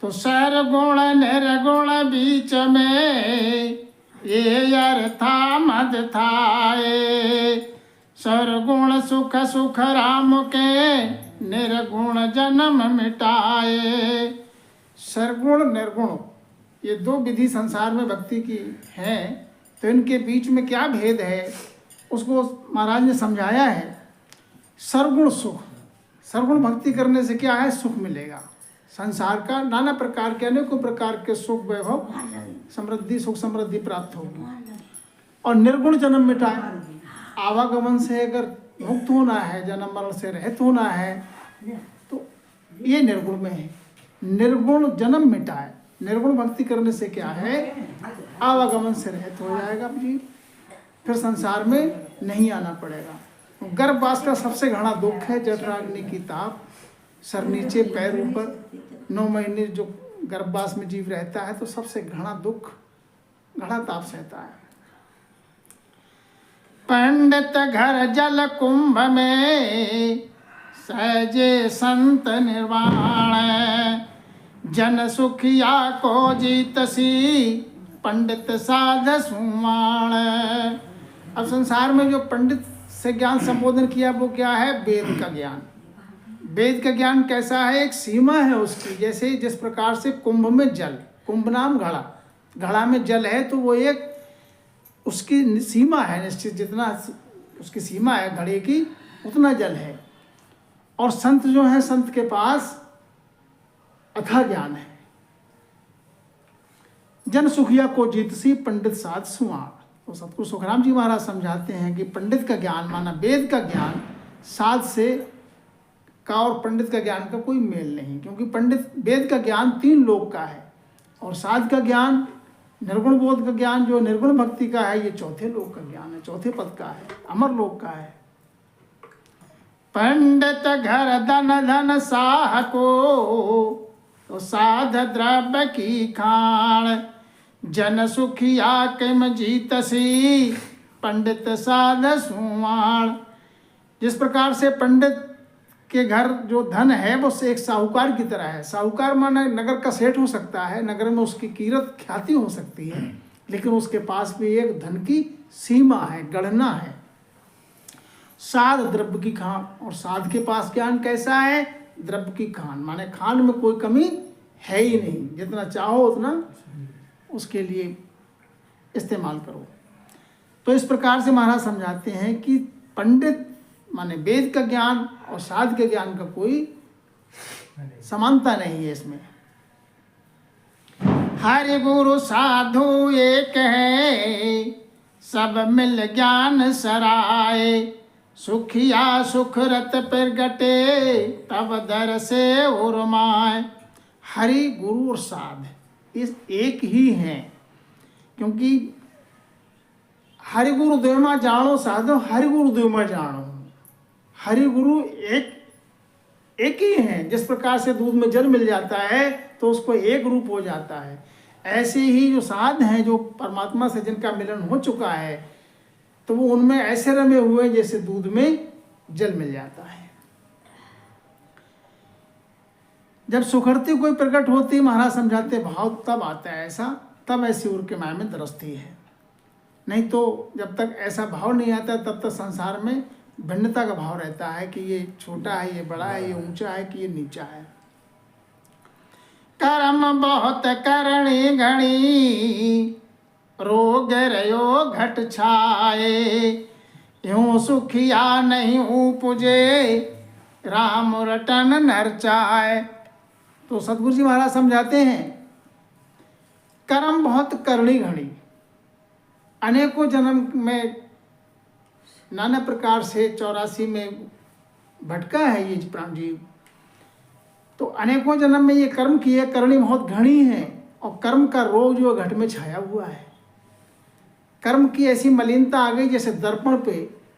तो सरगुण निर्गुण बीच में ये अर्था मद थाए। सरगुण सुख सुख राम के निर्गुण जन्म मिटाए। सरगुण निर्गुण ये दो विधि संसार में भक्ति की है, तो इनके बीच में क्या भेद है उसको महाराज ने समझाया है। सरगुण सुख, सरगुण भक्ति करने से क्या है, सुख मिलेगा। संसार का नाना प्रकार के अनेकों प्रकार के सुख वैभव समृद्धि सुख समृद्धि प्राप्त होगी। और निर्गुण जन्म मिटाए, आवागमन से अगर मुक्त होना है, जन्म मरण से रहित होना है, तो ये निर्गुण में है। निर्गुण जन्म मिटाए, निर्गुण भक्ति करने से क्या है, आवागमन से रहित हो जाएगा जी, फिर संसार में नहीं आना पड़ेगा। गर्भवास का सबसे घना दुख है जठराग्नि की ताप, सर नीचे पैर ऊपर, 9 महीने जो गर्भवास में जीव रहता है तो सबसे घना दुख घना ताप सहता है। पंडित घर जल कुंभ में सहजे संत निर्वाण, जन सुखिया को जीतसी पंडित साध सुमाण। अब संसार में जो पंडित से ज्ञान संबोधन किया वो क्या है, वेद का ज्ञान। वेद का ज्ञान कैसा है, एक सीमा है उसकी। जैसे जिस प्रकार से कुंभ में जल, कुंभ नाम घड़ा, घड़ा में जल है तो वो एक उसकी सीमा है निश्चित, जितना उसकी सीमा है घड़े की उतना जल है। और संत जो है, संत के पास अथाह ज्ञान है। जन सुखिया को जीतसी पंडित साध सुमाण। तो सतगुरु सुखराम जी महाराज समझाते हैं कि पंडित का ज्ञान माना वेद का ज्ञान, साध से का और पंडित का ज्ञान का कोई मेल नहीं, क्योंकि पंडित वेद का ज्ञान 3 लोक का है और साध का ज्ञान निर्गुण बोध का ज्ञान जो निर्गुण भक्ति का है ये 4थे लोक का ज्ञान है, 4थे पद का है, अमर लोक का है। पंडित घर धन धन साह को तो साध द्रव्य की खाण, जन सुखिया किम जीतसी पंडित साध सुमाण। जिस प्रकार से पंडित के घर जो धन है वो एक साहूकार की तरह है। साहूकार माना नगर का सेठ हो सकता है, नगर में उसकी कीमत ख्याति हो सकती है, लेकिन उसके पास भी एक धन की सीमा है, गणना है। साध द्रव्य की खान, और साध के पास ज्ञान कैसा है, द्रव्य की खान, माने खान में कोई कमी है ही नहीं, जितना चाहो उतना उसके लिए इस्तेमाल करो। तो इस प्रकार से महाराज समझाते हैं कि पंडित माने वेद का ज्ञान और साध के ज्ञान का कोई समानता नहीं है इसमें। हरि गुरु साधु एक है, सब मिल ज्ञान सराय, सुखिया सुख रत प्रगटे तब दर से उर्माए। हरि गुरु और साध इस एक ही हैं, क्योंकि हरि गुरु देवमा जानो साधो हरि गुरु देवमा जानो। हरि गुरु एक ही हैं। जिस प्रकार से दूध में जल मिल जाता है तो उसको एक रूप हो जाता है, ऐसे ही जो साध हैं, जो परमात्मा से जिनका मिलन हो चुका है, तो वो उनमें ऐसे रमे हुए जैसे दूध में जल मिल जाता है। जब सुखरती कोई प्रकट होती, महाराज समझाते भाव तब आता है ऐसा, तब ऐसी उर के माया में दरसती है। नहीं तो जब तक ऐसा भाव नहीं आता तब तक संसार में भिन्नता का भाव रहता है कि ये छोटा है, ये बड़ा है, ये ऊंचा है कि ये नीचा है। कर्म बहुत करणी घणी, रोग रयो घट छाए, यूं सुखिया नहीं उपजे, राम रटन नर चाय। तो सतगुरु जी महाराज समझाते हैं कर्म बहुत करणी घणी, अनेकों जन्म में नाना प्रकार से 84 में भटका है ये प्राण जीव, तो अनेकों जन्म में ये कर्म किए, करनी बहुत घनी है, और कर्म का रोग जो घट में छाया हुआ है। कर्म की ऐसी मलिनता आ गई, जैसे दर्पण पे,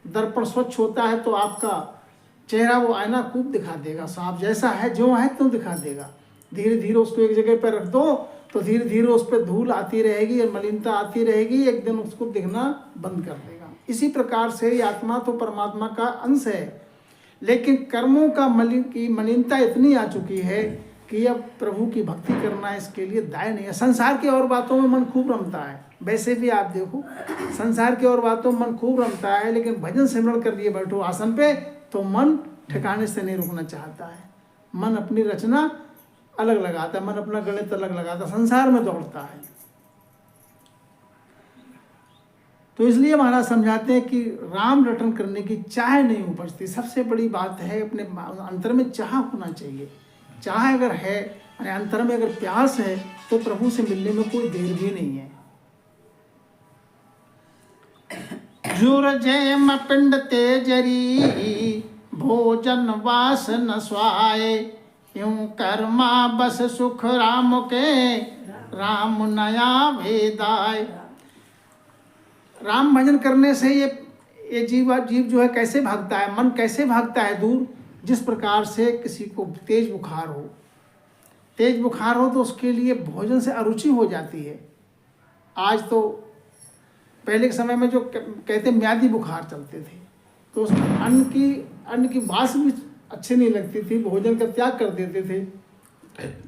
दर्पण स्वच्छ होता है तो आपका चेहरा वो आईना खूब दिखा देगा, साफ जैसा है जो है तो दिखा देगा। धीरे धीरे उसको एक जगह पर रख दो तो धीरे धीरे उस पर धूल आती रहेगी और मलिनता आती रहेगी, एक दिन उसको दिखना बंद कर देगा। इसी प्रकार से ये आत्मा तो परमात्मा का अंश है, लेकिन कर्मों का की मलिनता इतनी आ चुकी है कि अब प्रभु की भक्ति करना इसके लिए दाय नहीं है। संसार की और बातों में मन खूब रमता है, वैसे भी आप देखो संसार की और बातों में मन खूब रमता है, लेकिन भजन सिमरण कर लिए बैठो आसन पे तो मन ठिकाने से नहीं रुकना चाहता है। मन अपनी रचना अलग लगाता है, मन अपना गणित अलग लगाता है, संसार में दौड़ता है। तो इसलिए महाराज समझाते हैं कि राम रटन करने की चाह नहीं उपजती। सबसे बड़ी बात है अपने अंतर में चाह होना चाहिए। चाह अगर है, अंतर में अगर प्यास है, तो प्रभु से मिलने में कोई देर भी नहीं है। जुरजेम पिंड तेजरी भोजन वास न स्वाए, यूं कर्मा बस सुख राम के राम नया वेदाय। राम भजन करने से ये जीव जो है कैसे भागता है, मन कैसे भागता है दूर। जिस प्रकार से किसी को तेज बुखार हो तो उसके लिए भोजन से अरुचि हो जाती है। आज तो पहले के समय में जो कहते म्यादी बुखार चलते थे, तो उसमें अन्न की बास भी अच्छी नहीं लगती थी, भोजन का त्याग कर देते थे,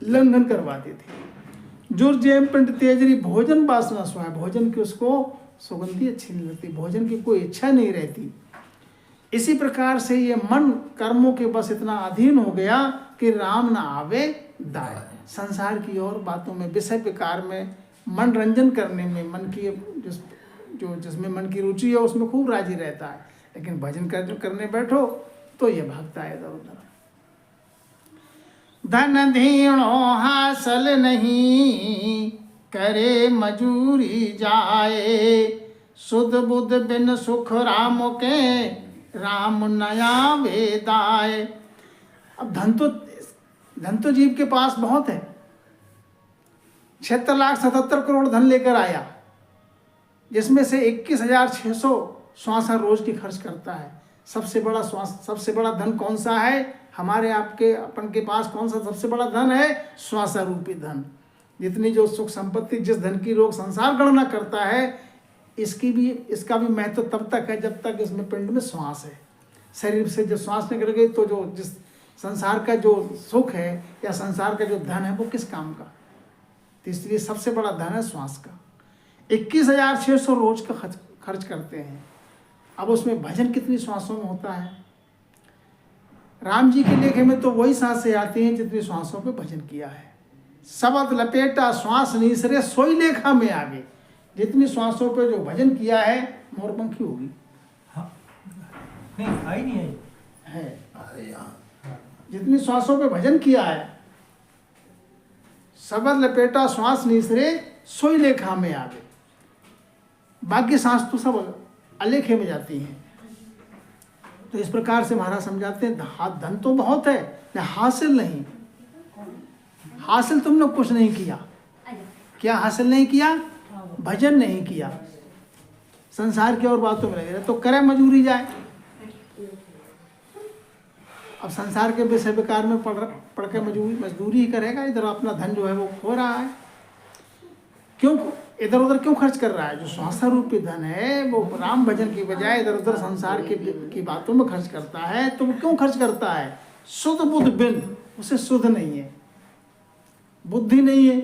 लंघन करवाते थे। जुर्जेम पिंड तेजरी भोजन वासना स्वाय, भोजन की उसको सुगंधी अच्छी नहीं लगती, भोजन की कोई इच्छा नहीं रहती। इसी प्रकार से ये मन कर्मों के बस इतना अधीन हो गया कि राम न आवे दाय। संसार की और बातों में, विषय विकार में, मनोरंजन करने में, मन की जिसमें मन की रुचि है उसमें खूब राजी रहता है, लेकिन भजन करने बैठो तो ये भागता है इधर उधर। धन धीणो हासिल नहीं, करे मजूरी जाए, सुध बुध बिन सुख राम के राम नया वेदाय। अब धन तो जीव के पास बहुत है, 76,77 करोड़ धन लेकर आया, जिसमें से 21,600 श्वासा रोज की खर्च करता है। सबसे बड़ा धन कौन सा है? हमारे आपके अपन के पास कौन सा सबसे बड़ा धन है? श्वासा रूपी धन। जितनी जो सुख संपत्ति, जिस धन की लोग संसार गणना करता है, इसका भी महत्व तब तक है जब तक इसमें पिंड में श्वास है। शरीर से जब श्वास निकल गई तो जो जिस संसार का जो सुख है या संसार का जो धन है वो किस काम का? तो इसलिए सबसे बड़ा धन है श्वास का। 21,600 रोज का खर्च करते हैं। अब उसमें भजन कितनी श्वासों में होता है? राम जी के लेखे में तो वही सांसें आती हैं जितनी श्वासों पे भजन किया है। शब्द लपेटा श्वास निसरे सोई लेखा में आगे। जितनी श्वासों पे जो भजन किया है मोरपंखी होगी। हाँ, नहीं आई नहीं है। जितनी श्वासों पे भजन किया है, शब्द लपेटा श्वास निसरे सोई लेखा में आगे। बाकी सांस तो सब अलेखे में जाती हैं। तो इस प्रकार से महाराज समझाते हैं धन तो बहुत है, हासिल नहीं। हासिल तुमने कुछ नहीं किया। क्या हासिल नहीं किया? भजन नहीं किया, संसार की और बातों में लगे रहे, तो करे मजूरी जाए। अब संसार के विषय विकार में पढ़ के मजदूरी ही करेगा, इधर अपना धन जो है वो खो रहा है। क्यों इधर उधर क्यों खर्च कर रहा है? जो श्वासा रूपी धन है वो राम भजन की बजाय इधर उधर संसार की बातों में खर्च करता है। तो वो क्यों खर्च करता है? शुद्ध बुद्ध बिन, उसे शुद्ध नहीं है, बुद्धि नहीं है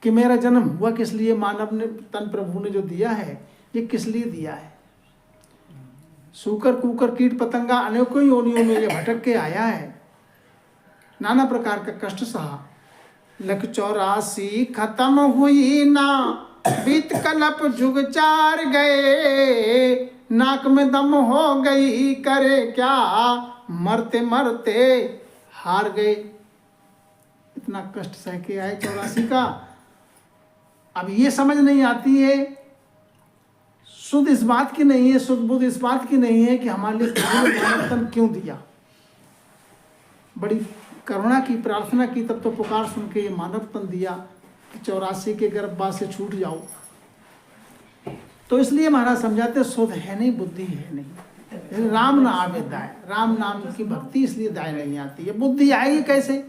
कि मेरा जन्म हुआ किस लिए, मानव ने तन प्रभु ने जो दिया है ये किस लिए दिया है। सूकर कुकर कीट पतंगा अनेकों योनियों में ये भटक के आया है, नाना प्रकार का कष्ट सहा। लख 84 खत्म हुई ना, बीत कलप जुग 4 गए, नाक में दम हो गई करे क्या, मरते मरते हार गए। इतना कष्ट सह के आए 84 का। अब ये समझ नहीं आती है, शुद्ध इस बात की नहीं है, शुद्ध बुद्ध इस बात की नहीं है कि हमारे लिए मानव तन क्यों दिया। बड़ी करुणा की प्रार्थना की, तब तो पुकार सुन के ये मानव तन दिया कि 84 के गर्भवास से छूट जाओ। तो इसलिए महाराज समझाते शुद्ध है नहीं, बुद्धि है नहीं। राम ना आवे दाय, राम नाम की भक्ति इसलिए दाय नहीं आती है। बुद्धि आएगी कैसे?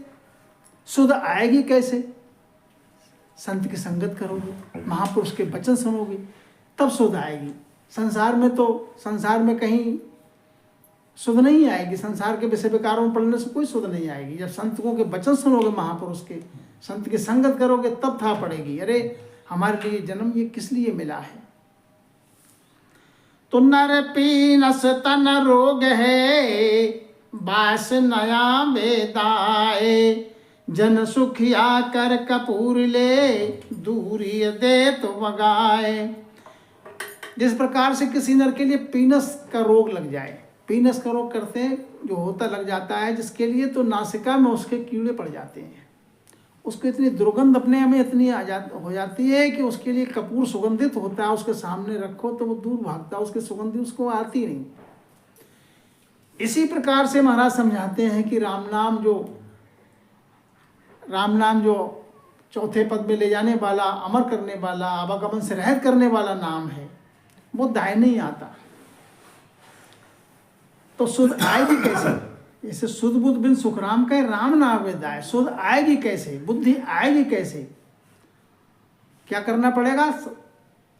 शुद्ध आएगी कैसे? संत की संगत करोगे, महापुरुष के वचन सुनोगे, तब शुद्ध आएगी। संसार में कहीं सुध नहीं आएगी। संसार के विषय विकारों में पढ़ने से कोई सुध नहीं आएगी। जब संतों के वचन सुनोगे, महापुरुष के, संत की संगत करोगे, तब था पड़ेगी, अरे हमारे लिए जन्म ये किस लिए मिला है। तो नर पीनस तन रोग है, बास नया वेदाए, जन सुखिया कर कपूर ले, दूरी दे तो बगाए। जिस प्रकार से किसी नर के लिए पीनस का रोग लग जाए, पीनस का रोग करते हैं जो होता लग जाता है जिसके लिए, तो नासिका में उसके कीड़े पड़ जाते हैं, उसको इतनी दुर्गंध अपने में इतनी हो जाती है कि उसके लिए कपूर सुगंधित होता है, उसके सामने रखो तो वो दूर भागता है, उसकी सुगंधी उसको आती नहीं। इसी प्रकार से महाराज समझाते हैं कि राम नाम जो चौथे पद में ले जाने वाला, अमर करने वाला, आवागमन से रहित करने वाला नाम है, वो दाय नहीं आता। तो सुध आएगी कैसे? जैसे सुध बुद्ध बिन सुखराम कहे, राम नाम वे दाय। सुध आएगी कैसे, बुद्धि आएगी कैसे? क्या करना पड़ेगा?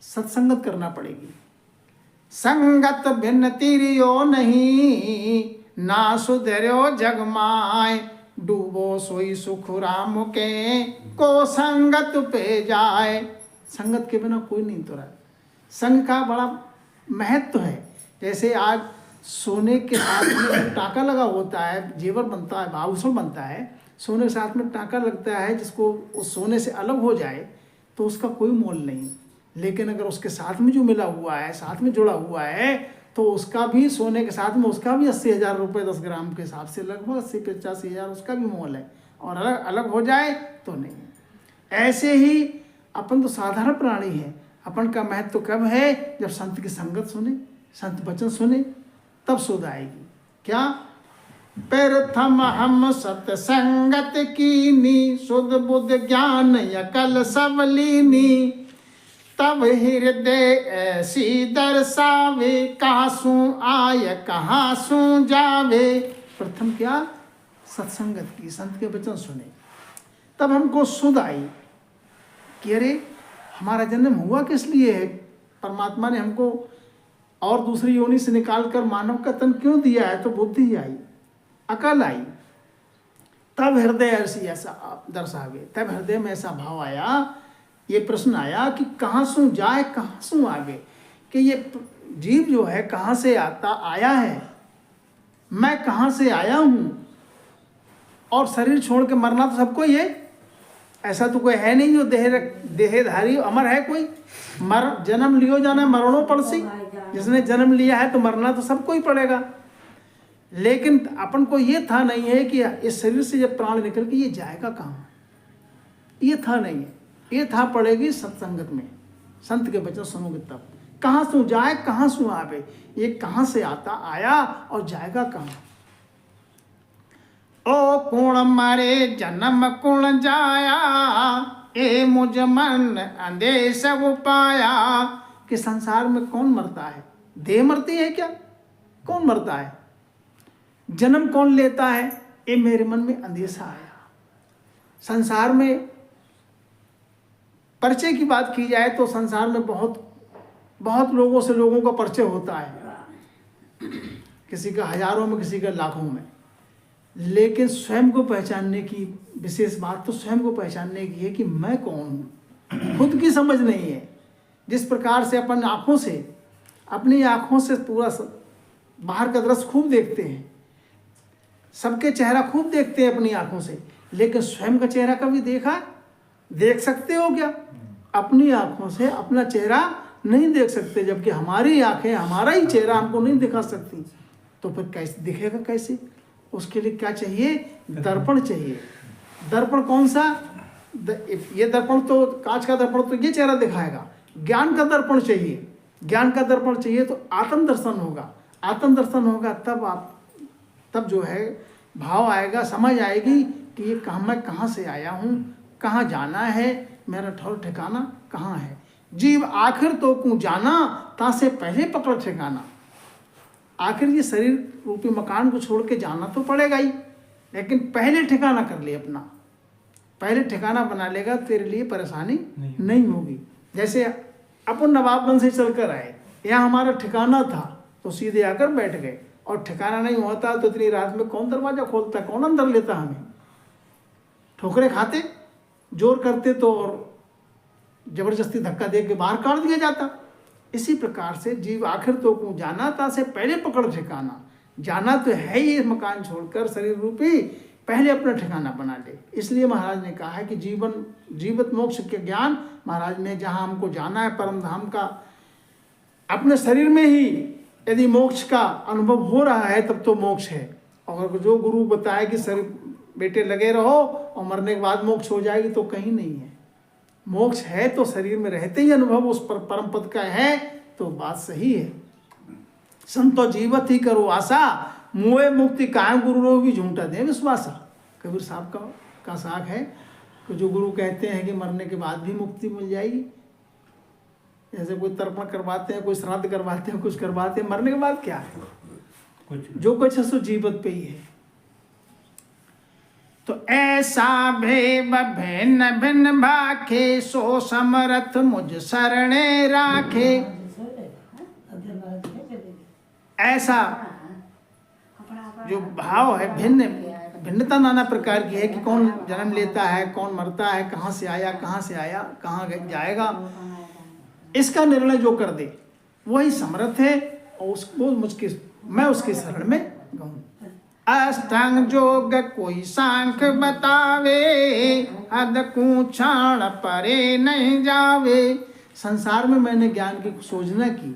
सत्संगत करना पड़ेगी। संगत भिन्न तीरियो नहीं, ना सुधर्यो जग माय, डूबो सोई सुख राम के, को संगत पे जाए। संगत के बिना कोई नहीं तुरा। संग का बड़ा महत्व है। जैसे आज सोने के साथ में टाका लगा होता है, जेवर बनता है, आभूषण बनता है, सोने के साथ में टाका लगता है, जिसको उस सोने से अलग हो जाए तो उसका कोई मोल नहीं। लेकिन अगर उसके साथ में जो मिला हुआ है, साथ में जुड़ा हुआ है, तो उसका भी, सोने के साथ में उसका भी 80,000 रुपये 10 ग्राम के हिसाब से लगभग 80-85,000 उसका भी मोल है, और अलग अलग हो जाए तो नहीं। ऐसे ही अपन तो साधारण प्राणी है, अपन का महत्व तो कब है? जब संत की संगत सुने, संत वचन सुने, तब सुध आएगी। क्या? प्रथम हम सत्संगत कीनी, सुध बुद्ध ज्ञान यकल सब लीनी, तब हृदय ऐसी दर्शावे, कहासू आय कहासू जावे। प्रथम क्या? सत्संगत की, संत के वचन सुने, तब हमको सुध आई कि अरे हमारा जन्म हुआ किस लिए है, परमात्मा ने हमको और दूसरी योनि से निकाल कर मानव का तन क्यों दिया है। तो बुद्धि आई, अकल आई, तब हृदय ऐसा दर्शावे, तब हृदय में ऐसा भाव आया, ये प्रश्न आया कि कहाँ सू जाए कहाँ सू आगे, कि ये जीव जो है कहाँ से आया है, मैं कहाँ से आया हूँ, और शरीर छोड़ के मरना तो सबको ही है। ऐसा तो कोई है नहीं जो देहधारी अमर है कोई। जन्म लियो जाना मरणों पड़सी, जिसने जन्म लिया है तो मरना तो सबको ही पड़ेगा। लेकिन अपन को ये था नहीं है कि इस शरीर से जब प्राण निकल के ये जाएगा कहाँ, ये था नहीं है। ये था पड़ेगी सत्संगत में, संत के वचन सुनोगे तब। कहाँ से जाए कहाँ से आवे, ये कहाँ से आया और जाएगा कहाँ। ओ कौन मारे जन्म कौन जाया, ए मुझ मन अंदेश पाया। कि संसार में कौन मरता है? देह मरती है क्या? कौन मरता है? जन्म कौन लेता है? ये मेरे मन में अंदेशा आया। संसार में परिचय की बात की जाए तो संसार में बहुत लोगों से लोगों का परिचय होता है, किसी का हजारों में, किसी का लाखों में। लेकिन स्वयं को पहचानने की विशेष बात तो स्वयं को पहचानने की है कि मैं कौन हूँ। खुद की समझ नहीं है। जिस प्रकार से अपनी आँखों से पूरा बाहर का दृश्य खूब देखते हैं, सबके चेहरा खूब देखते हैं अपनी आँखों से, लेकिन स्वयं का चेहरा कभी देखा? देख सकते हो क्या? अपनी आँखों से अपना चेहरा नहीं देख सकते, जबकि हमारी आँखें हमारा ही चेहरा हमको नहीं दिखा सकती। तो फिर कैसे दिखेगा? कैसे? उसके लिए क्या चाहिए? दर्पण चाहिए। दर्पण कौन सा? ये दर्पण तो, कांच का दर्पण तो ये चेहरा दिखाएगा। ज्ञान का दर्पण चाहिए। ज्ञान का दर्पण चाहिए तो आत्म दर्शन होगा। आत्म दर्शन होगा तब जो है भाव आएगा, समझ आएगी कि ये मैं कहाँ से आया हूँ, कहाँ जाना है, मेरा ठौर ठिकाना कहाँ है। जीव आखिर तो को जाना, तासे पहले पकड़ ठिकाना। आखिर ये शरीर रूपी मकान को छोड़ के जाना तो पड़ेगा ही, लेकिन पहले ठिकाना कर ले अपना। पहले ठिकाना बना लेगा, तेरे लिए परेशानी नहीं होगी। जैसे अपन नवाबगंज से चलकर आए, यहाँ हमारा ठिकाना था तो सीधे आकर बैठ गए। और ठिकाना नहीं होता तो इतनी रात में कौन दरवाजा खोलता, कौन अंदर लेता हमें? ठोकरे खाते, जोर करते तो और जबरदस्ती धक्का दे के बाहर काट दिया जाता। इसी प्रकार से जीव आखिर तो को जाना था से पहले पकड़ ठिकाना, जाना तो है ही इस मकान छोड़कर शरीर रूपी, पहले अपना ठिकाना बना ले। इसलिए महाराज ने कहा है कि जीवित मोक्ष के ज्ञान महाराज ने जहाँ हमको जाना है परम धाम का, अपने शरीर में ही यदि मोक्ष का अनुभव हो रहा है तब तो मोक्ष है। और जो गुरु बताए कि शरीर बेटे लगे रहो और मरने के बाद मोक्ष हो जाएगी तो कहीं नहीं है। मोक्ष है तो शरीर में रहते ही अनुभव उस पर परम पद का है, तो बात सही है। संतो जीवत ही करो आशा, मुए मुक्ति कायम गुरु रो भी झूठा दे विश्वासा। कबीर साहब का साख है कि जो गुरु कहते हैं कि मरने के बाद भी मुक्ति मिल जाएगी, जैसे कोई तर्पण करवाते हैं, कोई श्राद्ध करवाते हैं, कुछ करवाते हैं, मरने के बाद क्या है? जो कुछ है सो जीवत पे ही है। तो ऐसा भेब भिन्न भिन्न भाखे, सो समरथ मुझ शरणे राखे। ऐसा जो भाव है, भिन्नता नाना प्रकार की है कि कौन जन्म लेता है, कौन मरता है, कहाँ से आया, कहाँ जाएगा, इसका निर्णय जो कर दे वही समर्थ है। और मैं उसके शरण में गाऊं। अष्टांग जोग कोई सांख बतावे, अध कूछाण परे नहीं जावे। संसार में मैंने ज्ञान की खोजना की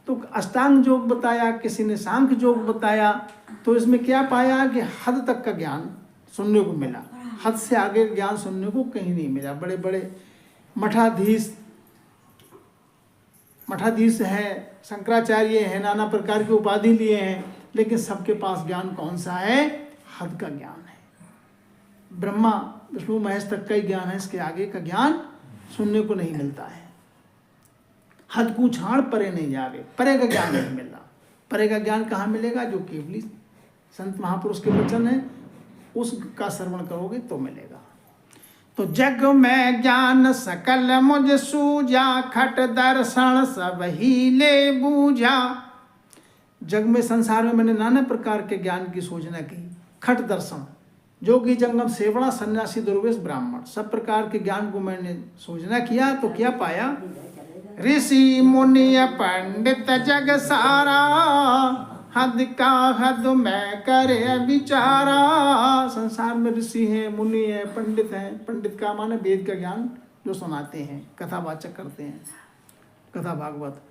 तो अष्टांग योग बताया, किसी ने सांख्य योग बताया, तो इसमें क्या पाया कि हद तक का ज्ञान सुनने को मिला, हद से आगे ज्ञान सुनने को कहीं नहीं मिला। बड़े बड़े मठाधीश हैं, शंकराचार्य हैं, नाना प्रकार की उपाधि लिए हैं, लेकिन सबके पास ज्ञान कौन सा है? हद का ज्ञान है। ब्रह्मा विष्णु महेश तक का ही ज्ञान है, इसके आगे का ज्ञान सुनने को नहीं मिलता है। हद को छाड़ परे नहीं जावे, परे का ज्ञान नहीं मिलता। परे का ज्ञान कहाँ मिलेगा? जो केवली संत महापुरुष के वचन है उसका श्रवण करोगे तो मिलेगा। तो जग में ज्ञान सकल मुझ सूझा, खट दर्शन सब ही ले बूझा। जग में संसार में मैंने नाना प्रकार के ज्ञान की सूचना की। खट दर्शन, जोगी जंगम सेवड़ा सन्यासी दुर्वेश ब्राह्मण, सब प्रकार के ज्ञान को मैंने सूचना किया तो क्या पाया? ऋषि मुनि पंडित जग सारा, हद का हद में करे विचारा। संसार में ऋषि हैं, मुनि हैं, पंडित हैं। पंडित का माने वेद का ज्ञान जो सुनाते हैं, कथावाचक करते हैं, कथा भागवत।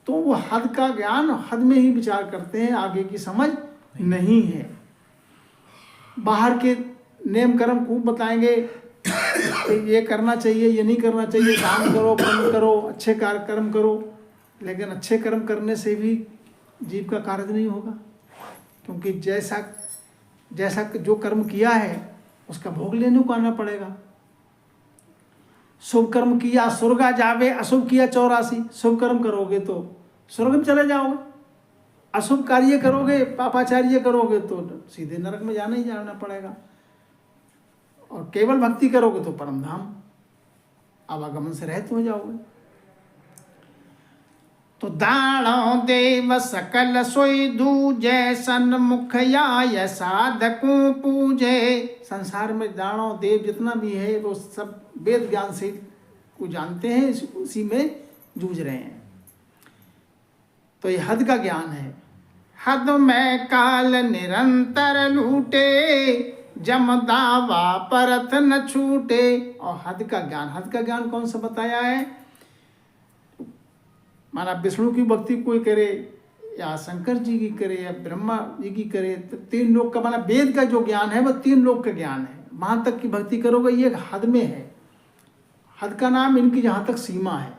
तो वो हद का ज्ञान, हद में ही विचार करते हैं, आगे की समझ नहीं है। बाहर के नेम कर्म खूब बताएंगे, ये करना चाहिए, ये नहीं करना चाहिए, दान करो, पुण्य करो, अच्छे कर्म करो, लेकिन अच्छे कर्म करने से भी जीव का कार्य नहीं होगा, क्योंकि जैसा जो कर्म किया है उसका भोग लेने को आना पड़ेगा। शुभ कर्म किया स्वर्ग जावे, अशुभ किया 84। शुभ कर्म करोगे तो स्वर्ग में चले जाओगे, अशुभ कार्य करोगे, पापाचार्य करोगे तो सीधे नरक में जाना पड़ेगा। और केवल भक्ति करोगे तो परम धाम आवागमन से रहित हो जाओगे। तो दाणो देव सकल सोई दूजे, सन्मुख आय साधकों पूजे। संसार में दाणो देव जितना भी है वो सब वेद ज्ञान से को जानते हैं, उसी में जूझ रहे हैं। तो ये हद का ज्ञान है। हद में काल निरंतर लूटे, जम दावा परत न छूटे। और हद का ज्ञान कौन सा बताया है? माना विष्णु की भक्ति कोई करे या शंकर जी की करे या ब्रह्मा जी की करे, तो 3 लोक का, माना वेद का जो ज्ञान है वह 3 लोक का ज्ञान है। वहाँ तक की भक्ति करोगे, ये हद में है। हद का नाम इनकी जहाँ तक सीमा है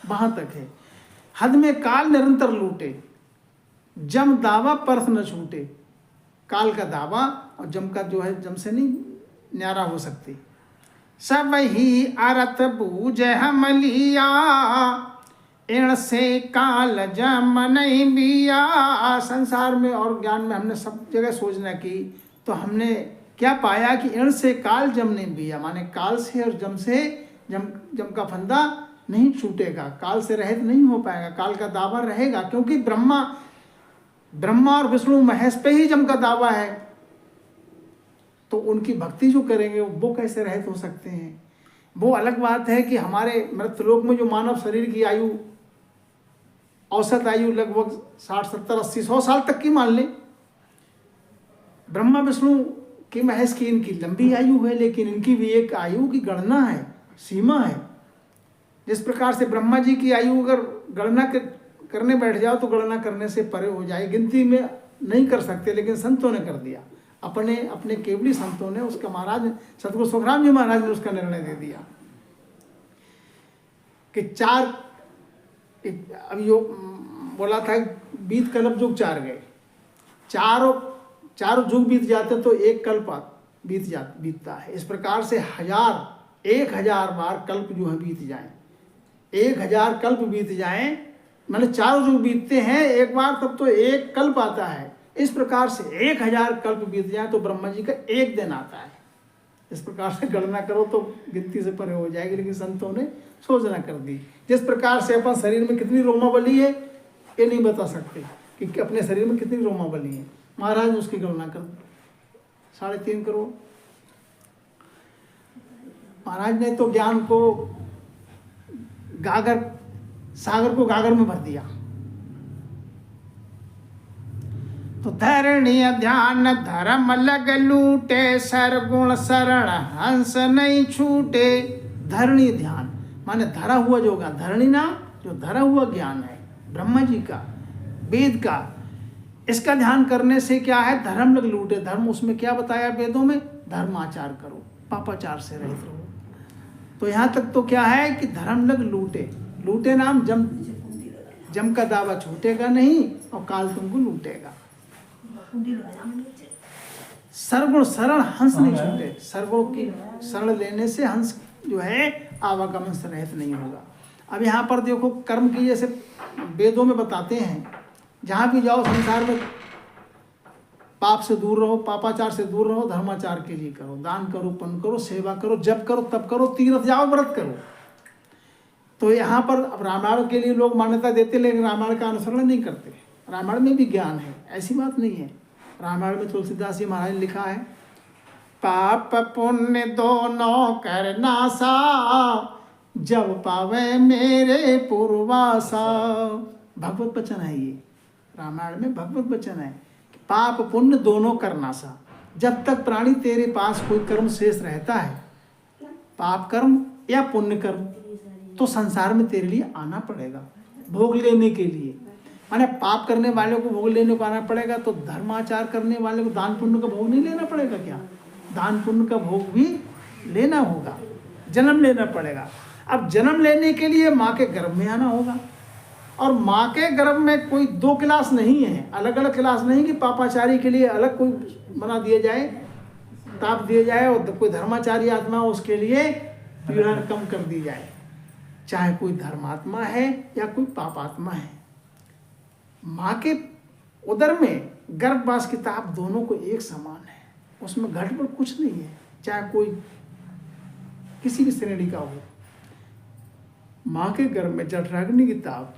वहाँ तक है। हद में काल निरंतर लूटे, जम दावा परत न छूटे। काल का दावा और जम का जो है, जम से नहीं न्यारा हो सकती। सब ही अरथ बूझे हम लिया, इण से काल जम नहीं बिया। संसार में और ज्ञान में हमने सब जगह सोचना की तो हमने क्या पाया कि इण से काल जम नहीं बिया, माने काल से और जम से जम का फंदा नहीं छूटेगा, काल से रहित नहीं हो पाएगा, काल का दावा रहेगा। क्योंकि ब्रह्मा ब्रह्मा और विष्णु महेश पे ही जम का दावा है, तो उनकी भक्ति जो करेंगे वो कैसे रहित हो सकते हैं। वो अलग बात है कि हमारे मृतलोक में जो मानव शरीर की आयु, औसत आयु लगभग 60, 70, 80, 100 साल तक की मान लें। ब्रह्मा विष्णु की महेश की इनकी लंबी आयु है, लेकिन इनकी भी एक आयु की गणना है, सीमा है। जिस प्रकार से ब्रह्मा जी की आयु अगर गणना करने बैठ जाओ तो गणना करने से परे हो जाए, गिनती में नहीं कर सकते, लेकिन संतों ने कर दिया, अपने अपने केवली संतों ने उसका, महाराज सतगुरु सुखराम जी महाराज ने उसका निर्णय दे दिया कि 4, अभी जो बोला था 20 कल्प युग 4 गए, चारों युग बीत जाते तो एक कल्प बीतता है। इस प्रकार से 1000 बार कल्प जो है बीत जाए, 1000 कल्प बीत जाए, मैंने 4 युग बीतते हैं एक बार, तब तो एक कल्प आता है। इस प्रकार से 1000 कल्प बीत जाए तो ब्रह्मा जी का एक दिन आता है। इस प्रकार से गणना करो तो गिनती से परे हो जाएगी, लेकिन संतों ने सोचना कर दी। जिस प्रकार से अपन शरीर में कितनी रोमावली है ये नहीं बता सकते कि अपने शरीर में कितनी रोमावली है, महाराज ने उसकी गणना कर दी 3.5 करोड़। महाराज ने तो ज्ञान को सागर को गागर में भर दिया। तो धरणी ध्यान धर्म लग लूटे, सरगुण शरण हंस नहीं छूटे। धरणी ध्यान माने धरा हुआ जो होगा, धरणी नाम जो धरा हुआ ज्ञान है ब्रह्मा जी का, वेद का, इसका ध्यान करने से क्या है, धर्म लग लूटे। धर्म उसमें क्या बताया वेदों में, धर्माचार करो, पापाचार से रहित रहो। तो यहाँ तक तो क्या है कि धर्म लग लूटे, लूटे नाम जम का दावा छूटेगा नहीं और काल तुमको लूटेगा। सर्वगुण शरण हंस नहीं छूटे, सर्वगुण की शरण लेने से हंस जो है आवागमन से रहित नहीं होगा। अब यहाँ पर देखो कर्म की, जैसे वेदों में बताते हैं, जहाँ भी जाओ संसार में पाप से दूर रहो, पापाचार से दूर रहो, धर्माचार के लिए करो, दान करो, पुण्य करो, सेवा करो, जप करो, तप करो, तीर्थ जाओ, व्रत करो। तो यहाँ पर अब रामायण के लिए लोग मान्यता देते, लेकिन रामायण का अनुसरण नहीं करते। रामायण में भी ज्ञान है, ऐसी बात नहीं है। रामायण में तुलसीदास जी महाराज ने लिखा है, पाप पुण्य दोनों करना सा, जब पावे मेरे पूर्वासा। भगवत वचन है ये, रामायण में भगवत वचन है कि पाप पुण्य दोनों करना सा। जब तक प्राणी तेरे पास कोई कर्म शेष रहता है, पाप कर्म या पुण्य कर्म, तो संसार में तेरे लिए आना पड़ेगा भोग लेने के लिए। माने पाप करने वाले को भोग लेने को आना पड़ेगा, तो धर्माचार करने वाले को दान पुण्य का भोग नहीं लेना पड़ेगा क्या? दान पुण्य का भोग भी लेना होगा, जन्म लेना पड़ेगा। अब जन्म लेने के लिए माँ के गर्भ में आना होगा, और माँ के गर्भ में कोई 2 क्लास नहीं है, अलग अलग क्लास नहीं कि पापाचारी के लिए अलग कोई बना दिया जाए, ताप दिया जाए, और कोई धर्माचारी आत्मा उसके लिए पीड़ा कम कर दी जाए। चाहे कोई धर्मात्मा है या कोई पापात्मा है, माँ के उदर में गर्भवास की ताप दोनों को एक समान है, उसमें घटबड़ कुछ नहीं है। चाहे कोई किसी भी श्रेणी का हो, माँ के गर्भ में जठराग्नि की ताप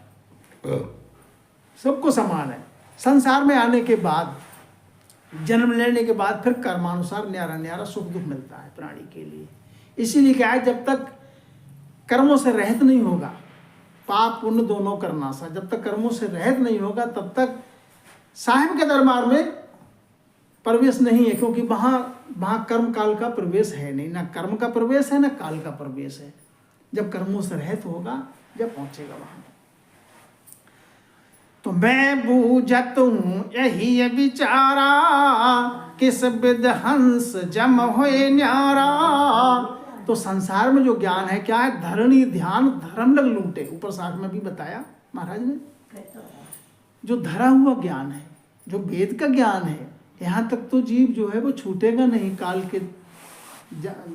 सबको समान है। संसार में आने के बाद, जन्म लेने के बाद फिर कर्मानुसार न्यारा न्यारा सुख दुख मिलता है प्राणी के लिए। इसीलिए क्या है, जब तक कर्मों से रहित नहीं होगा, पाप पुण्य दोनों करना सा, जब तक कर्मों से रहित नहीं होगा तब तक साहिब के दरबार में प्रवेश नहीं है, क्योंकि वहाँ कर्म काल का प्रवेश है नहीं, ना कर्म का प्रवेश है ना काल का प्रवेश है। जब कर्मों से रहित होगा, जब पहुँचेगा वहाँ। तो मैं बूझत हूँ यही विचारा, किस विद हंस जम होए न्यारा। तो संसार में जो ज्ञान है क्या है, धरणी ध्यान धर्म लग लूटे। ऊपर साथ में भी बताया महाराज ने, जो धरा हुआ ज्ञान है, जो वेद का ज्ञान है, यहाँ तक तो जीव जो है वो छूटेगा नहीं काल के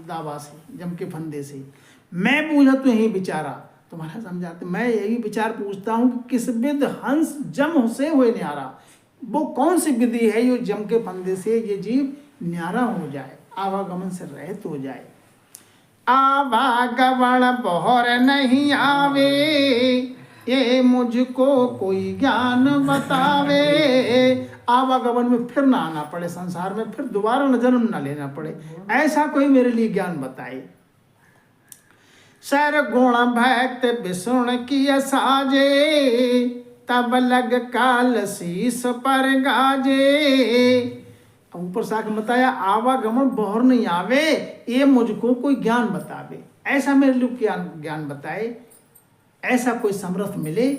दावा से, जम के फंदे से। मैं बूझत यही विचारा, तो महाराज समझाते, मैं यही विचार पूछता हूँ कि किस विद हंस जम से हुए न्यारा। वो कौन सी विधि है जो जम के फंदे से ये जीव न्यारा हो जाए, आवागमन से रहित हो जाए। आवागमन बहर नहीं आवे, ये मुझको कोई ज्ञान बतावे। आवागमन में फिर ना आना पड़े, संसार में फिर दोबारा न जन्म ना लेना पड़े, ऐसा कोई मेरे लिए ज्ञान बताए। सरगुण भक्त विष्णु की साजे, तब लग काल शीस पर गाजे। ऊपर साख बताया आवागमन बहुर नहीं आवे, ये मुझको कोई ज्ञान बतावे, ऐसा मेरे लिए ज्ञान बताए, ऐसा कोई समर्थ मिले।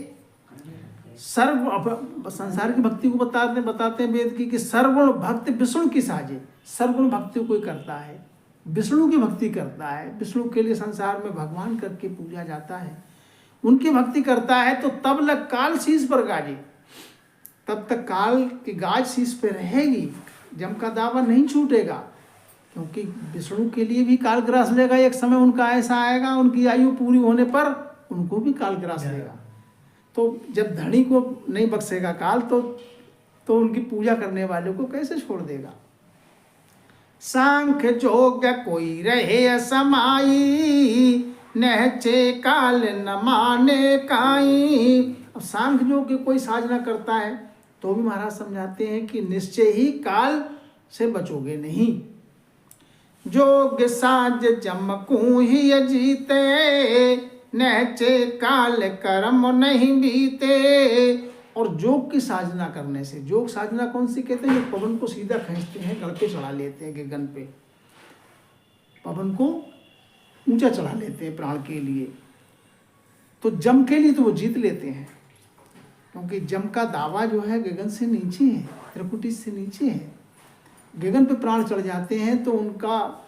सर्व संसार की भक्ति को बताते हैं वेद की कि सर्वगुण भक्त विष्णु की साजे। सर्वगुण भक्ति कोई करता है, विष्णु की भक्ति करता है, विष्णु के लिए संसार में भगवान करके पूजा जाता है, उनकी भक्ति करता है, तो तब लग काल शीश पर गाजे, तब तक काल की गाज शीश पे रहेगी, जम का दावा नहीं छूटेगा। क्योंकि विष्णु के लिए भी काल ग्रास लेगा, एक समय उनका ऐसा आएगा, उनकी आयु पूरी होने पर उनको भी काल ग्रास लेगा। तो जब धनी को नहीं बख्शेगा काल, तो उनकी पूजा करने वाले को कैसे छोड़ देगा। सांख्य जोग कोई रहे समाई, नहचे काल न माने काई। अब सांख्य जोग के कोई साधना करता है तो भी महाराज समझाते हैं कि निश्चय ही काल से बचोगे नहीं। जोग साज जमकू ही जीते, नहचे काल कर्म नहीं बीते। और जोग की साधना करने से, जोग साधना कौन सी कहते हैं, जो पवन को सीधा खींचते हैं, गढ़ पे चढ़ा लेते हैं, गगन पे पवन को ऊंचा चढ़ा लेते हैं प्राण के लिए। तो जम के लिए तो वो जीत लेते हैं, क्योंकि जम का दावा जो है गगन से नीचे है, त्रिकुटी से नीचे है। गगन पे प्राण चढ़ जाते हैं तो उनका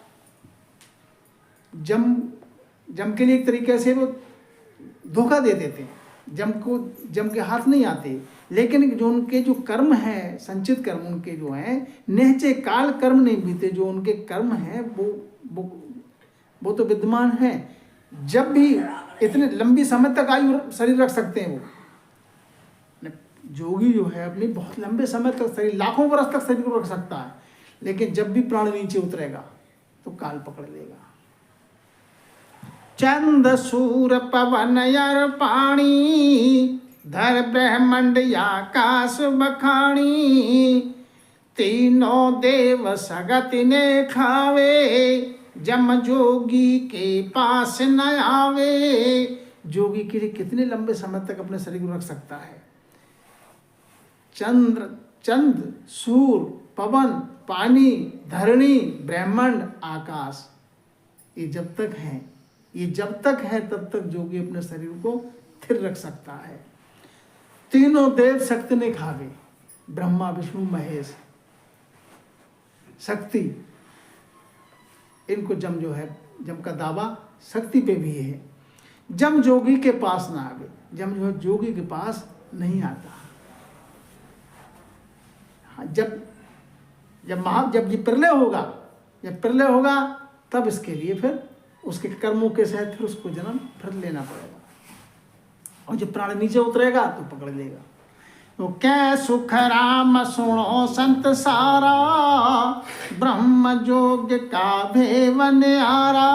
जम के लिए एक तरीके से वो धोखा दे देते हैं, जम के हाथ नहीं आते। लेकिन जो उनके जो कर्म है, संचित कर्म उनके जो हैं, निहचे काल कर्म नहीं बीते, जो उनके कर्म हैं वो तो विद्यमान है। जब भी इतने लंबी समय तक आयु शरीर रख सकते हैं वो जोगी जो है, अपनी बहुत लंबे समय तक शरीर, लाखों वर्ष तक शरीर को रख सकता है, लेकिन जब भी प्राण नीचे उतरेगा तो काल पकड़ लेगा। चंद सूर पवन यर पानी, धर ब्रह्मंड आकाश बखानी। तीनों देव सगति ने खावे, जम जोगी के पास न आवे। जोगी के लिए कितने लंबे समय तक अपने शरीर को रख सकता है। चंद, सूर, पवन, पानी, धरणी, ब्रह्मांड, आकाश, ये जब तक है तब तक जोगी अपने शरीर को स्थिर रख सकता है। तीनों देव शक्ति ने खावे, ब्रह्मा विष्णु महेश, शक्ति, इनको जम का दावा शक्ति पे भी है। जम जोगी के पास ना आवे, जम जो है जोगी के पास नहीं आता। जब ये प्रलय होगा तब इसके लिए फिर उसके कर्मों के साथ फिर उसको जन्म फिर लेना पड़ेगा, और जब प्राण नीचे उतरेगा तो पकड़ लेगा। तो कै सुख राम सुनो संत सारा, ब्रह्म जोग का भेव न्यारा।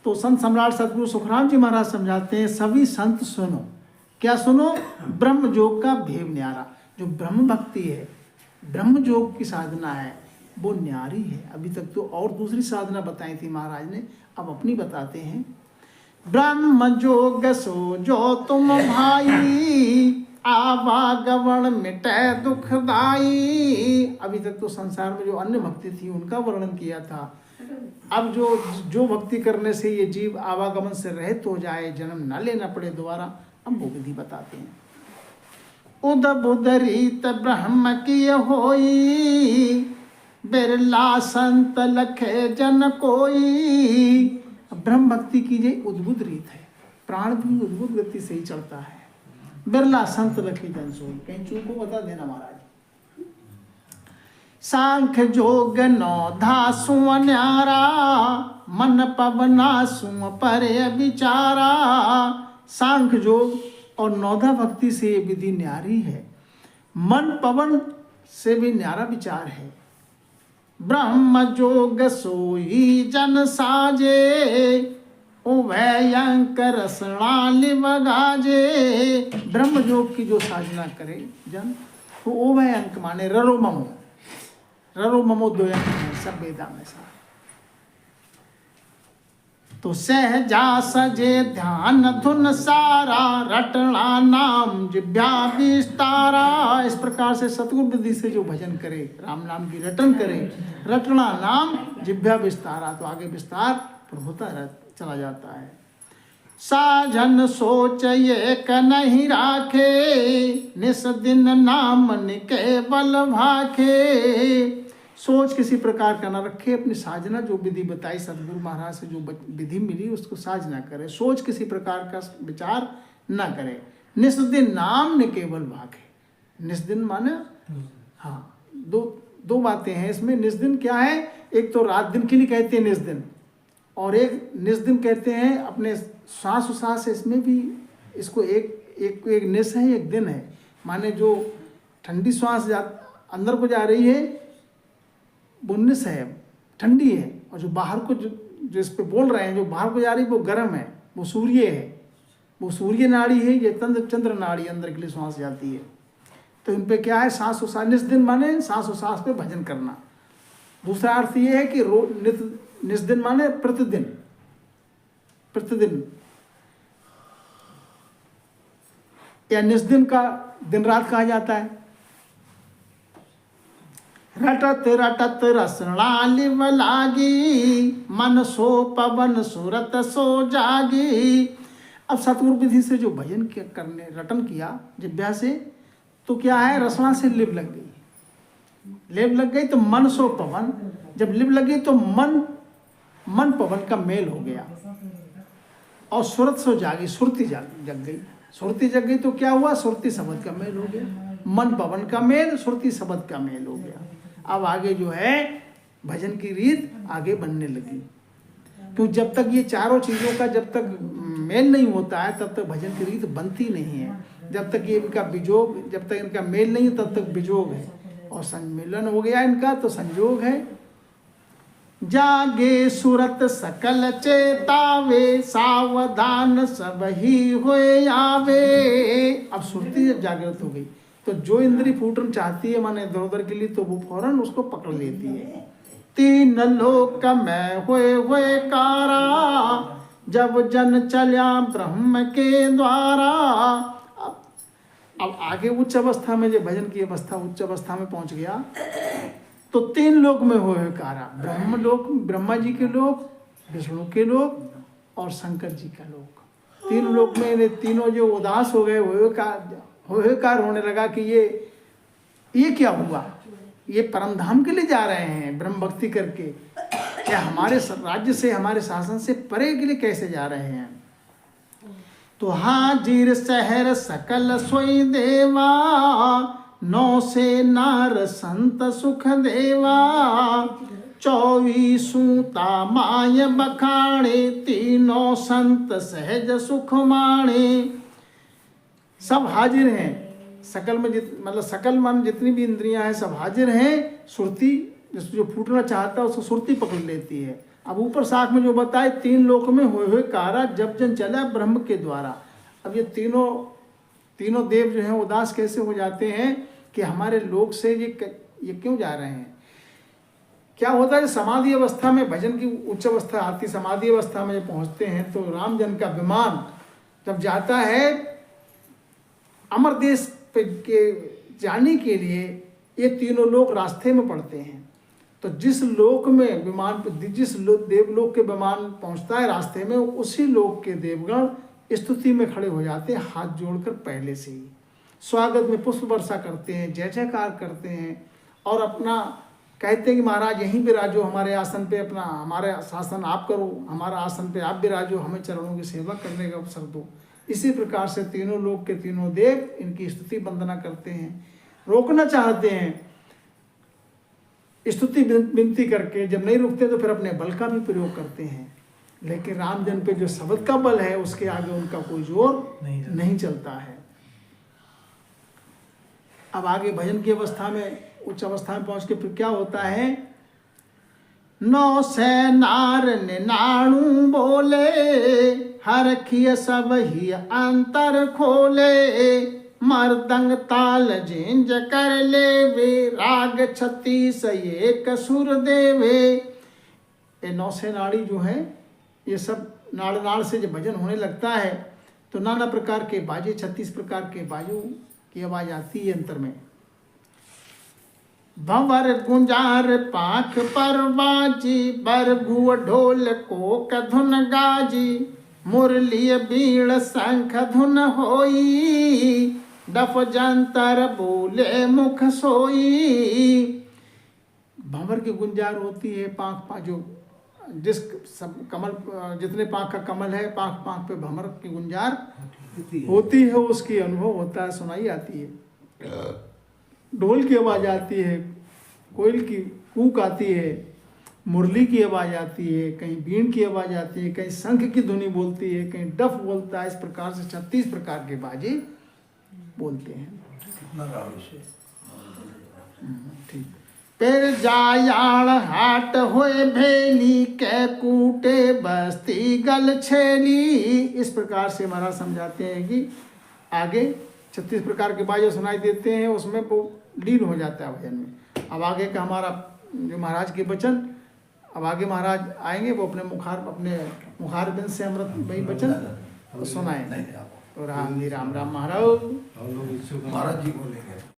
तो संत सम्राट सतगुरु सुखराम जी महाराज समझाते हैं, सभी संत सुनो। क्या सुनो? ब्रह्म जोग का भेव न्यारा। जो ब्रह्म भक्ति है, ब्रह्म जोग की साधना है, वो न्यारी है। अभी तक तो और दूसरी साधना बताई थी महाराज ने, अब अपनी बताते हैं। ब्रह्म जोग सो जो तुम भाई, आवागमन मिटे दुखदाई। अभी तक तो संसार में जो अन्य भक्ति थी उनका वर्णन किया था। अब जो भक्ति करने से ये जीव आवागमन से रहित हो जाए, जन्म न लेना पड़े दोबारा, हम वो विधि बताते हैं। उद बुध रीत ब्रह्म की होई, बिरला संत लखे जन कोई। ब्रह्म भक्ति कीजिए, उद्भुत रीत है, प्राण भी उद्भुत गति से ही चढ़ता है। बिरला संत लखे जन सोई, कहीं चूक को बता देना महाराज। सांख्य जोग नौ धासु न्यारा, मन पवना सुम परे विचारा। सांख्य जोग और नौधा भक्ति से विधि न्यारी है, मन पवन से भी न्यारा विचार है। ब्रह्म जोग सोई जन साजे, ओ भयंक रसणालि बगाजे। ब्रह्म योग की जो साधना करे जन, तो ओ भय अंक माने ररो ममो, ररो ममो दो अंक है सब वेदा में सा। तो सहजा सजे ध्यान धुन सारा, रटना नाम जिभ्या विस्तारा। इस प्रकार से सतगुरु विधि से जो भजन करे, राम नाम की रटन करे, रटना नाम जिभ्या विस्तारा, तो आगे विस्तार प्रभुता चला जाता है। साजन सोच एक नहीं राखे, निस दिन नाम निके बल भाखे। सोच किसी प्रकार का न रखे, अपनी साधना जो विधि बताई सतगुरु महाराज से जो विधि मिली उसको साधना करे। सोच किसी प्रकार का विचार न करे। निस्दिन नाम ने केवल भागे। निस्दिन माने हाँ, दो बातें हैं इसमें। निस्दिन क्या है, एक तो रात दिन के लिए कहते हैं निस्दिन, और एक निस्दिन कहते हैं अपने श्वास उश्वास है, इसमें भी इसको एक निस है एक दिन है। माने जो ठंडी श्वास अंदर को जा रही है वो निस है, ठंडी है, और जो बाहर को जो इस पे बोल रहे हैं, जो बाहर को जा रही है वो गर्म है, वो सूर्य है, वो सूर्य नाड़ी है। ये चंद्र नाड़ी अंदर के लिए श्वास जाती है। तो इन पे क्या है, सांस उश्वास। निस्दिन माने सांस उश्वास पे भजन करना। दूसरा अर्थ ये है कि निस्दिन माने प्रतिदिन, प्रतिदिन या निस्दिन का दिन रात कहा जाता है। रटत रटत रसणालि लागी, मन सो पवन सुरत सो जागी। अब सतगुरु विधि से जो भजन करने रटन किया जिभ्या से, तो क्या है, रसना से लिप लग गई। लिप लग गई तो मन सो पवन, जब लिप लगी तो मन पवन का मेल हो गया, और सुरत सो जागी, सुरती जग गई। सुरती जग गई तो क्या हुआ, सुरती शब्द का मेल हो गया। मन पवन का मेल, सुरती शब्द का मेल हो गया। अब आगे जो है भजन की रीत आगे बनने लगी, क्योंकि जब तक ये चारों चीज़ों का जब तक मेल नहीं होता है तब तक भजन की रीत बनती नहीं है। जब तक ये इनका बिजोग, जब तक इनका मेल नहीं तब तक बिजोग है, और सम्मिलन हो गया इनका तो संजोग है। जागे सुरत सकल चेतावे, सावधान सब ही होए आवे। अब सुरती जब जागृत हो गई तो जो इंद्री फूटन चाहती है माने इधर उधर के लिए, तो वो फौरन उसको पकड़ लेती है। तीन लोक में होए कारा, जब जन चल्या ब्रह्म के द्वारा। अब आगे उच्च अवस्था में, जो भजन की अवस्था उच्च अवस्था में पहुंच गया, तो तीन लोक में होए कारा। ब्रह्म लोक, ब्रह्मा जी के लोक, विष्णु के लोक और शंकर जी का लोक। तीन लोक में तीनों जो उदास हो गए, होकार होने लगा कि ये क्या हुआ, ये परम धाम के लिए जा रहे हैं ब्रह्म भक्ति करके, या हमारे राज्य से हमारे शासन से परे के लिए कैसे जा रहे हैं। तो हाजिर शहर सकल सोई देवा, नौ से नार संत सुख देवा। 24 माय बखाणे, तीनों संत सहज सुख माणे। सब हाजिर हैं, सकल में मतलब सकल मन जितनी भी इंद्रियां हैं सब हाजिर हैं। सुरती जो फूटना चाहता है उसको सुरती पकड़ लेती है। अब ऊपर साख में जो बताए, तीन लोक में होए कारा, जब जन चला ब्रह्म के द्वारा। अब ये तीनों देव जो हैं उदास कैसे हो जाते हैं कि हमारे लोक से ये क्यों जा रहे हैं। क्या होता है, समाधि अवस्था में भजन की उच्च अवस्था आती, समाधि अवस्था में पहुंचते हैं तो राम जन का विमान जब जाता है अमर देश पे के जाने के लिए, ये तीनों लोग रास्ते में पड़ते हैं। तो जिस लोक में विमान, जिस देवलोक के विमान पहुंचता है रास्ते में, उसी लोक के देवगण स्तुति में खड़े हो जाते हैं, हाथ जोड़कर पहले से ही स्वागत में पुष्प वर्षा करते हैं, जय जयकार करते हैं, और अपना कहते हैं कि महाराज यहीं विराजो हमारे आसन पे, अपना हमारे शासन आप करो, हमारा आसन पे आप विराजो, हमें चरणों की सेवा करने का अवसर दो। इसी प्रकार से तीनों लोक के तीनों देव इनकी स्तुति वंदना करते हैं, रोकना चाहते हैं स्तुति विनती करके। जब नहीं रुकते तो फिर अपने बल का भी प्रयोग करते हैं, लेकिन राम जन पे जो शब्द का बल है उसके आगे उनका कोई जोर नहीं चलता है। अब आगे भजन की अवस्था में, उच्च अवस्था में पहुंच के फिर क्या होता है, 9 से नार निनाणु बोले, हर खिय सब ही अंतर खोले, मर्दंग ताल झेंझ कर लेवे, राग 36 एक सुर देवे। ये 9 से नाड़ी जो है ये सब नाड़ नाड़ से जब भजन होने लगता है तो नाना प्रकार के बाजे, 36 प्रकार के बाजों की आवाज आती है अंतर में। भंवर गुंजार पाख पर बाजी, बरगु ढोल कोक धुन गाजी, मुरली बीड़ शंख धुन होई, डफ जंतर बोले मुख सोई। भंवर की गुंजार होती है, पाँख जो जिस सब कमल जितने पाँख का कमल है, पाँख पाँख पे भंवर की गुंजार होती है, उसकी अनुभव होता है, सुनाई आती है। ढोल की आवाज़ आती है, कोयल की कूक आती है, मुरली की आवाज़ आती है, कहीं बीन की आवाज़ आती है, कहीं शंख की धुनी बोलती है, कहीं डफ बोलता है। इस प्रकार से 36 प्रकार के बाजे बोलते हैं। ठीक। फिर जायाल हाट होए भेली, कै कूटे बस्ती गल छेली। इस प्रकार से महाराज समझाते हैं कि आगे 36 प्रकार के बाजे सुनाई देते हैं, उसमें वो लीन हो जाता है भजन में। अब आगे का हमारा जो महाराज के वचन, अब आगे महाराज आएंगे, वो अपने मुखार बिंद से अमृत वही वचन सुनाएंगे। तो राम जी राम राम महाराज महाराज जी बोलेंगे।